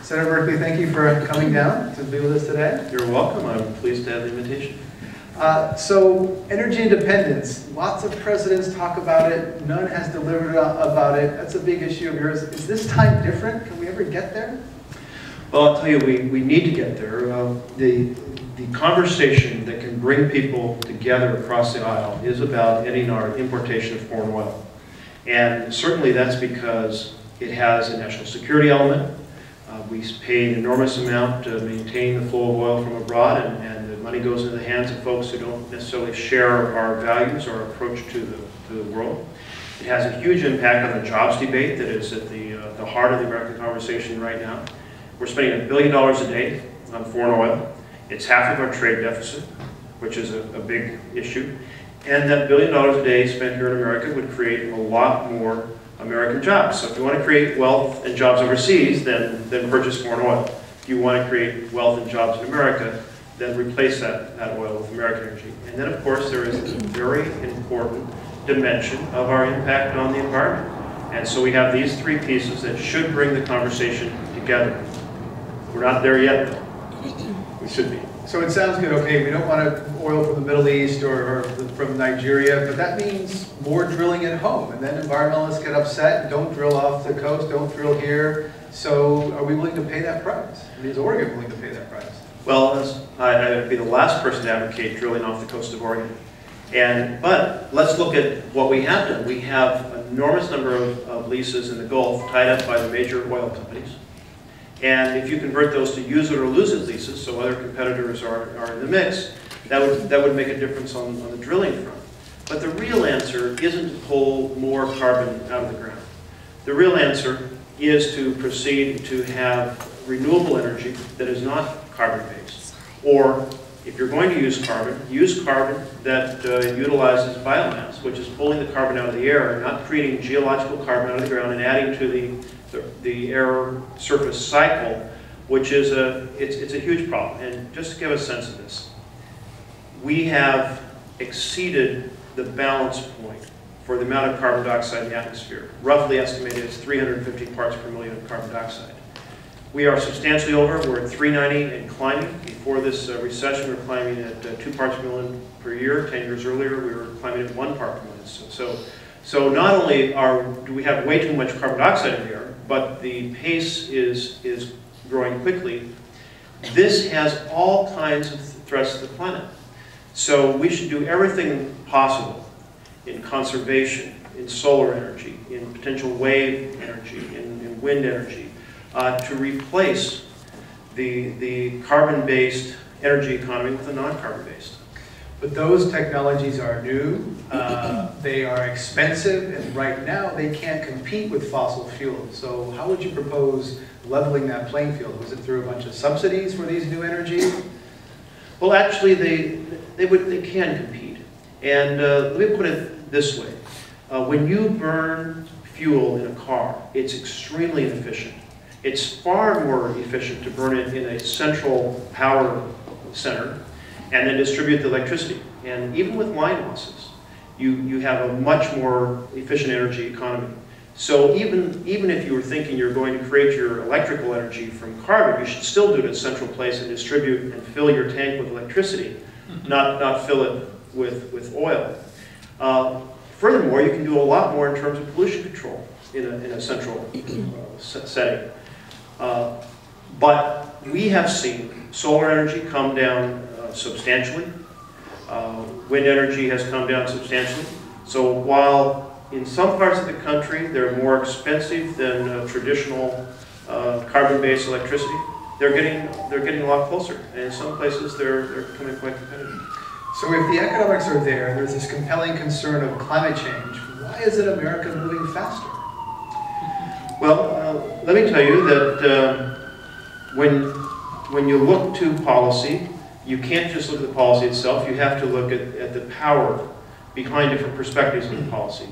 Senator Merkley, thank you for coming down to be with us today. You're welcome. I'm pleased to have the invitation. So energy independence, lots of presidents talk about it. None has delivered about it. That's a big issue of yours. Is this time different? Can we ever get there? Well, I'll tell you, we need to get there. The conversation that can bring people together across the aisle is about ending our importation of foreign oil. And certainly that's because it has a national security element. We pay an enormous amount to maintain the flow of oil from abroad, and the money goes into the hands of folks who don't necessarily share our values or approach to the world. It has a huge impact on the jobs debate that is at the heart of the American conversation right now. We're spending $1 billion a day on foreign oil. It's half of our trade deficit, which is a big issue. And that $1 billion a day spent here in America would create a lot more American jobs. So if you want to create wealth and jobs overseas, then purchase foreign oil. If you want to create wealth and jobs in America, then replace that oil with American energy. And then, of course, there is a very important dimension of our impact on the environment. And so we have these three pieces that should bring the conversation together. We're not there yet, though. We should be. So it sounds good. Okay, we don't want oil from the Middle East or from Nigeria, but that means more drilling at home. And then environmentalists get upset, don't drill off the coast, don't drill here. So are we willing to pay that price? I mean, is Oregon willing to pay that price? Well, I would be the last person to advocate drilling off the coast of Oregon. But let's look at what we have done. We have an enormous number of leases in the Gulf tied up by the major oil companies. And if you convert those to use it or lose it leases, so other competitors are in the mix, that would make a difference on the drilling front. But the real answer isn't to pull more carbon out of the ground. The real answer is to proceed to have renewable energy that is not carbon-based. Or if you're going to use carbon that utilizes biomass, which is pulling the carbon out of the air and not creating geological carbon out of the ground and adding to the air surface cycle, which is it's a huge problem. And just to give a sense of this, we have exceeded the balance point for the amount of carbon dioxide in the atmosphere. Roughly estimated as 350 parts per million of carbon dioxide. We are substantially over. We're at 390 and climbing. Before this recession, we were climbing at 2 parts per million per year. 10 years earlier, we were climbing at 1 part per million. So not only do we have way too much carbon dioxide in the air, but the pace is growing quickly. This has all kinds of threats to the planet. So we should do everything possible in conservation, in solar energy, in potential wave energy, in wind energy, to replace the carbon-based energy economy with a non-carbon-based. But those technologies are new, they are expensive, and right now they can't compete with fossil fuels. So how would you propose leveling that playing field? Was it through a bunch of subsidies for these new energies? Well, actually, they can compete. And let me put it this way. When you burn fuel in a car, it's extremely inefficient. It's far more efficient to burn it in a central power center and then distribute the electricity. And even with line losses, you have a much more efficient energy economy. So even if you were thinking you're going to create your electrical energy from carbon, you should still do it at a central place and distribute and fill your tank with electricity, not fill it with oil. Furthermore, you can do a lot more in terms of pollution control in a central setting. But we have seen solar energy come down substantially. Wind energy has come down substantially. So while in some parts of the country they're more expensive than traditional carbon-based electricity, they're getting a lot closer. And in some places they're becoming quite competitive. So if the economics are there, there's this compelling concern of climate change. Why isn't America moving faster? Well, let me tell you that when you look to policy, you can't just look at the policy itself. You have to look at the power behind different perspectives of the policy.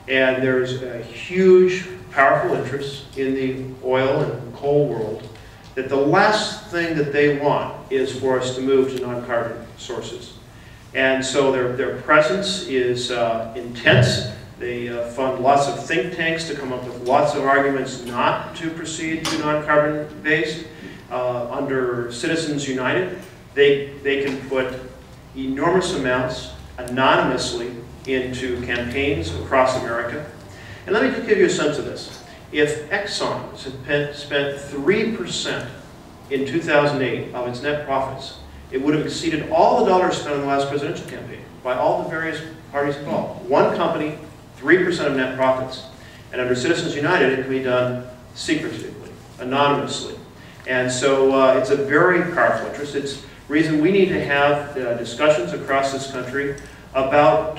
And there's a huge, powerful interest in the oil and coal world that the last thing that they want is for us to move to non-carbon sources. And so their presence is intense. They fund lots of think tanks to come up with lots of arguments not to proceed to non-carbon based. Under Citizens United, they can put enormous amounts anonymously into campaigns across America. And let me just give you a sense of this. If Exxon spent 3% in 2008 of its net profits, it would have exceeded all the dollars spent on the last presidential campaign by all the various parties involved. One company, 3% of net profits. And under Citizens United, it can be done secretively, anonymously. And so it's a very powerful interest. It's the reason we need to have discussions across this country about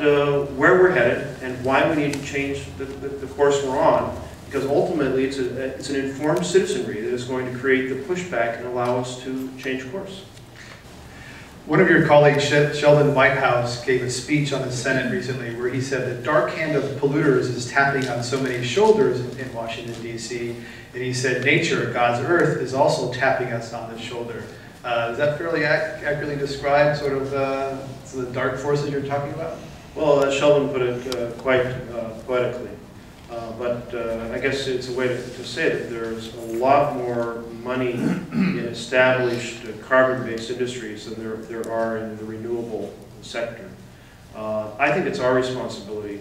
where we're headed and why we need to change the course we're on, because ultimately it's an informed citizenry that is going to create the pushback and allow us to change course. One of your colleagues, Sheldon Whitehouse, gave a speech on the Senate recently where he said the dark hand of polluters is tapping on so many shoulders in Washington, D.C. And he said nature, God's earth, is also tapping us on the shoulder. Is that fairly accurately describe sort of the dark forces you're talking about? Well, Sheldon put it quite poetically. But I guess it's a way to say that there's a lot more money in established carbon-based industries than there are in the renewable sector. I think it's our responsibility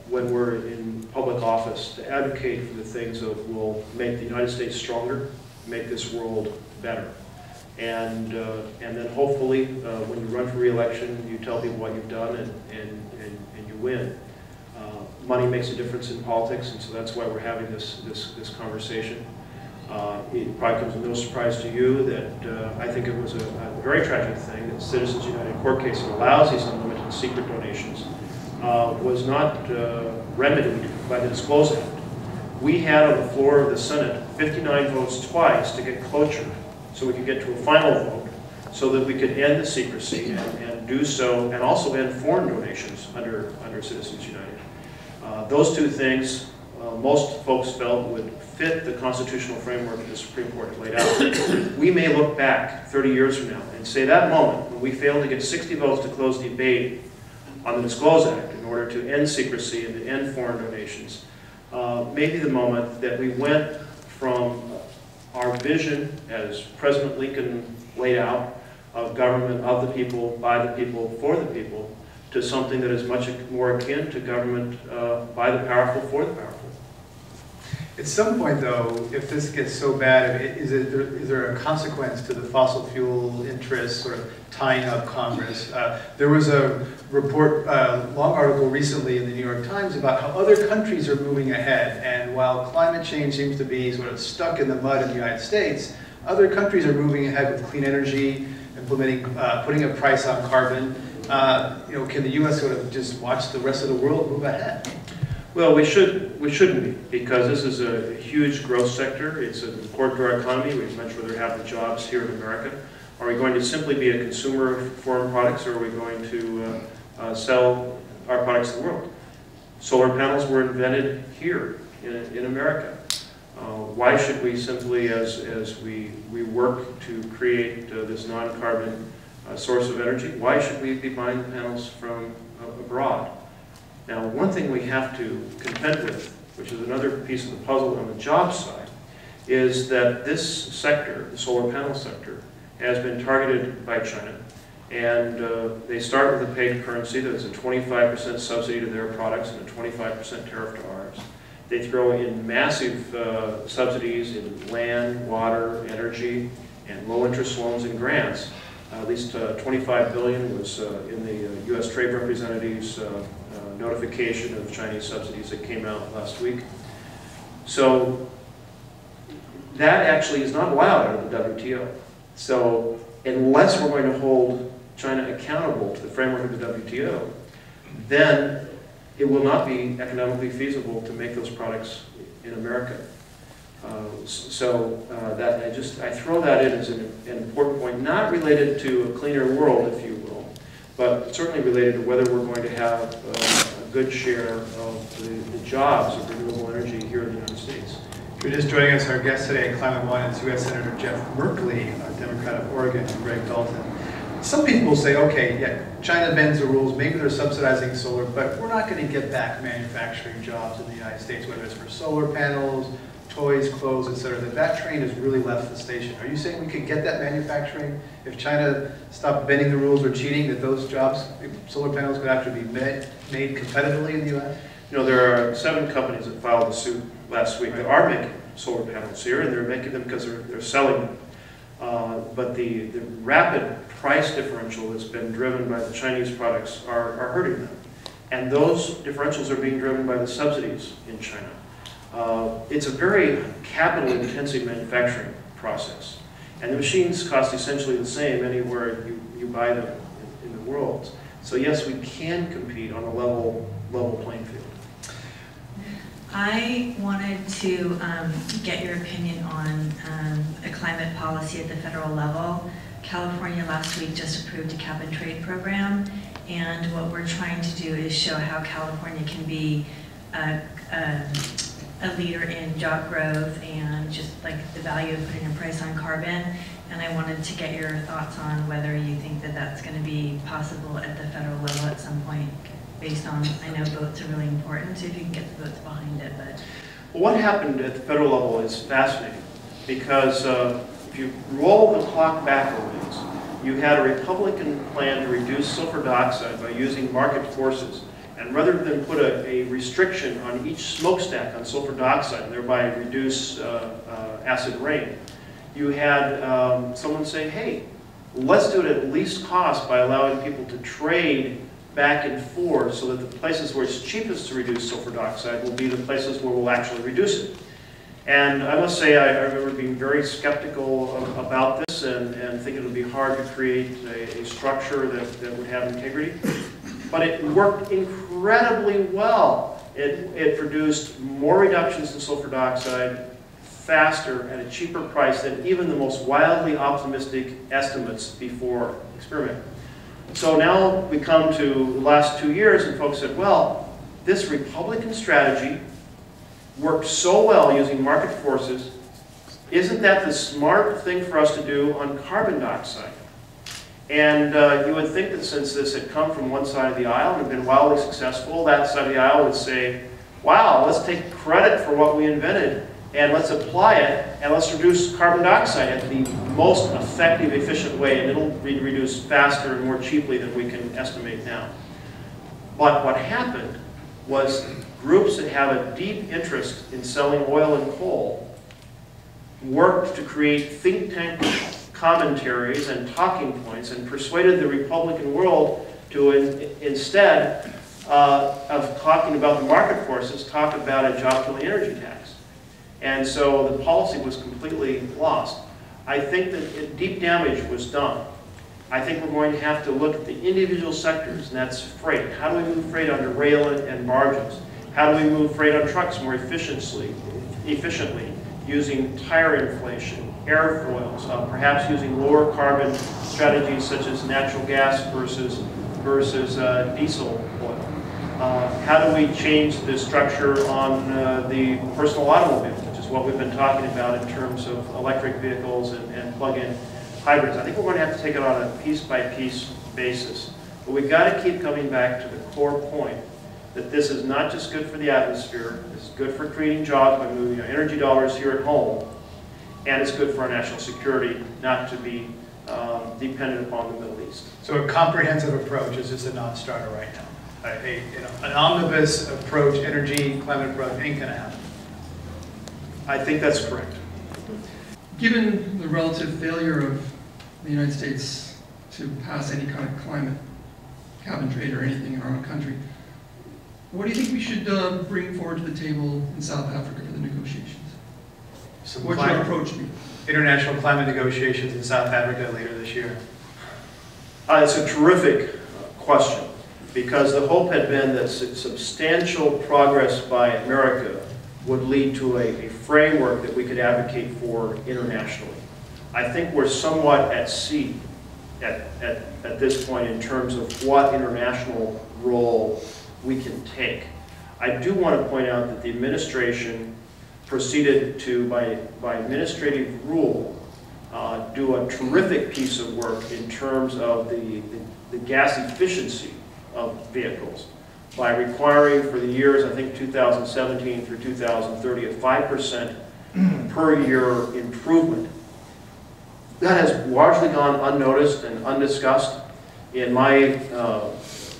when we're in public office to advocate for the things that will make the United States stronger, make this world better. And then hopefully when you run for re-election, you tell people what you've done and you win. Money makes a difference in politics, and so that's why we're having this conversation. It probably comes as no surprise to you that I think it was a very tragic thing that Citizens United court case that allows these unlimited secret donations was not remedied by the Disclose Act. We had on the floor of the Senate 59 votes twice to get cloture, so we could get to a final vote, so that we could end the secrecy and do so, and also end foreign donations under Citizens United. Those two things, most folks felt would fit the constitutional framework that the Supreme Court had laid out. We may look back 30 years from now and say that moment when we failed to get 60 votes to close the debate on the Disclose Act in order to end secrecy and to end foreign donations, may be the moment that we went from our vision, as President Lincoln laid out, of government of the people, by the people, for the people, to something that is much more akin to government by the powerful, for the powerful. At some point, though, if this gets so bad, is there a consequence to the fossil fuel interests sort of tying up Congress? There was a report, long article recently in the New York Times about how other countries are moving ahead. And while climate change seems to be sort of stuck in the mud in the United States, other countries are moving ahead with clean energy, implementing, putting a price on carbon. Can the U.S. sort of just watch the rest of the world move ahead? Well, we shouldn't be, because this is a huge growth sector. It's important to our economy. We've much rather have the jobs here in America. Are we going to simply be a consumer of foreign products, or are we going to sell our products to the world? Solar panels were invented here in America. Why should we simply, as we work to create this non-carbon source of energy, why should we be buying the panels from abroad? Now, one thing we have to contend with, which is another piece of the puzzle on the job side, is that this sector, the solar panel sector, has been targeted by China. And they start with a paid currency that is a 25% subsidy to their products and a 25% tariff to ours. They throw in massive subsidies in land, water, energy, and low-interest loans and grants. At least $25 billion was in the U.S. Trade Representative's notification of Chinese subsidies that came out last week. So that actually is not allowed under the WTO. So unless we're going to hold China accountable to the framework of the WTO, then it will not be economically feasible to make those products in America. I throw that in as an important point, not related to a cleaner world, if you will, but certainly related to whether we're going to have a good share of the jobs of renewable energy here in the United States. If you're just joining us, our guest today at Climate One is U.S. Senator Jeff Merkley, a Democrat of Oregon, and Greg Dalton. some people will say, okay, yeah, China bends the rules, maybe they're subsidizing solar, but we're not going to get back manufacturing jobs in the United States, whether it's for solar panels, toys, clothes, et cetera, that train has really left the station. Are you saying we could get that manufacturing if China stopped bending the rules or cheating, that those jobs, solar panels, could actually be made competitively in the U.S.? You know, there are 7 companies that filed a suit last week that are making solar panels here, and they're making them because they're selling them. But the rapid price differential that's been driven by the Chinese products are hurting them. And those differentials are being driven by the subsidies in China. It's a very capital-intensive manufacturing process. And the machines cost essentially the same anywhere you buy them in the world. So yes, we can compete on a level playing field. I wanted to get your opinion on a climate policy at the federal level. California last week just approved a cap and trade program, and what we're trying to do is show how California can be a leader in job growth and just like the value of putting a price on carbon. And I wanted to get your thoughts on whether you think that that's going to be possible at the federal level at some point, based on, I know votes are really important, so if you can get the votes behind it. But well, what happened at the federal level is fascinating, because if you roll the clock back a ways, you had a Republican plan to reduce sulfur dioxide by using market forces. And rather than put a restriction on each smokestack on sulfur dioxide and thereby reduce acid rain, you had someone say, hey, let's do it at least cost by allowing people to trade back and forth so that the places where it's cheapest to reduce sulfur dioxide will be the places where we'll actually reduce it. And I must say, I remember being very skeptical about this and think it would be hard to create a structure that would have integrity. But it worked incredibly well. It produced more reductions in sulfur dioxide faster at a cheaper price than even the most wildly optimistic estimates before experiment. So now we come to the last 2 years and folks said, well, this Republican strategy worked so well using market forces. Isn't that the smart thing for us to do on carbon dioxide? And you would think that since this had come from one side of the aisle and had been wildly successful, that side of the aisle would say, wow, let's take credit for what we invented and let's apply it and let's reduce carbon dioxide at the most effective, efficient way, and it'll be reduced faster and more cheaply than we can estimate now. But what happened was groups that have a deep interest in selling oil and coal worked to create think tank commentaries and talking points and persuaded the Republican world to, instead of talking about the market forces, talk about a job-killing energy tax. And so the policy was completely lost. I think that deep damage was done. I think we're going to have to look at the individual sectors, and that's freight. How do we move freight under rail and barges? How do we move freight on trucks more efficiently, using tire inflation, airfoils, perhaps using lower carbon strategies such as natural gas versus diesel oil? How do we change the structure on the personal automobile, which is what we've been talking about in terms of electric vehicles and plug-in hybrids? I think we're going to have to take it on a piece-by-piece basis. But we've got to keep coming back to the core point that this is not just good for the atmosphere, it's good for creating jobs by moving energy dollars here at home, and it's good for our national security not to be dependent upon the Middle East. So a comprehensive approach is just a non-starter right now. An omnibus approach, energy, climate approach, ain't going to happen. I think that's correct. Given the relative failure of the United States to pass any kind of climate cap and trade or anything in our own country, what do you think we should bring forward to the table in South Africa for the negotiations? What should our approach be? International climate negotiations in South Africa later this year. It's a terrific question, because the hope had been that substantial progress by America would lead to a framework that we could advocate for internationally. I think we're somewhat at sea at this point in terms of what international role we can take. I do want to point out that the administration proceeded to, by administrative rule, do a terrific piece of work in terms of the gas efficiency of vehicles by requiring for the years, I think 2017 through 2030, a 5% per year improvement. That has largely gone unnoticed and undiscussed. In my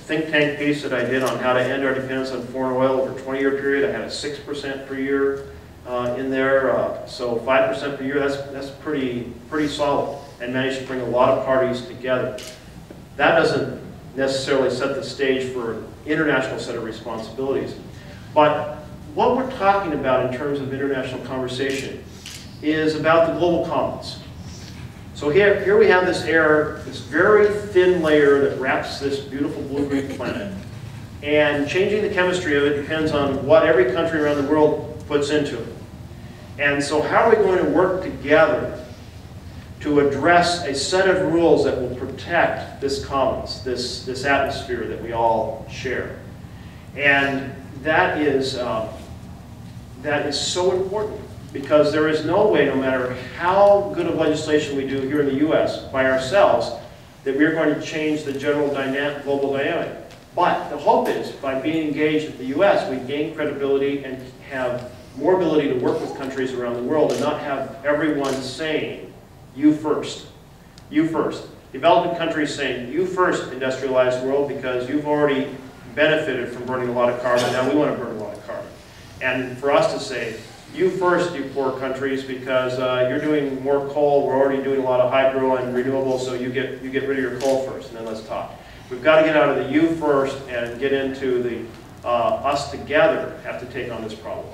think tank piece that I did on how to end our dependence on foreign oil over a 20-year period, I had a 6% per year in there. So 5% per year, that's pretty solid, and managed to bring a lot of parties together. That doesn't necessarily set the stage for an international set of responsibilities. But what we're talking about in terms of international conversation is about the global commons. So here we have this air, this very thin layer that wraps this beautiful blue-green planet. And changing the chemistry of it depends on what every country around the world puts into it. And so how are we going to work together to address a set of rules that will protect this commons, this atmosphere that we all share? And that is so important, because there is no way, no matter how good of legislation we do here in the U.S. by ourselves, that we're going to change the general global dynamic. But the hope is, by being engaged at the U.S., we gain credibility and have more ability to work with countries around the world and not have everyone saying, you first, you first. Developing countries saying, you first, industrialized world, because you've already benefited from burning a lot of carbon, now we want to burn a lot of carbon. And for us to say, you first, you poor countries, because you're doing more coal, we're already doing a lot of hydro and renewables, so you get rid of your coal first, and then let's talk. We've got to get out of the you first and get into the us together have to take on this problem.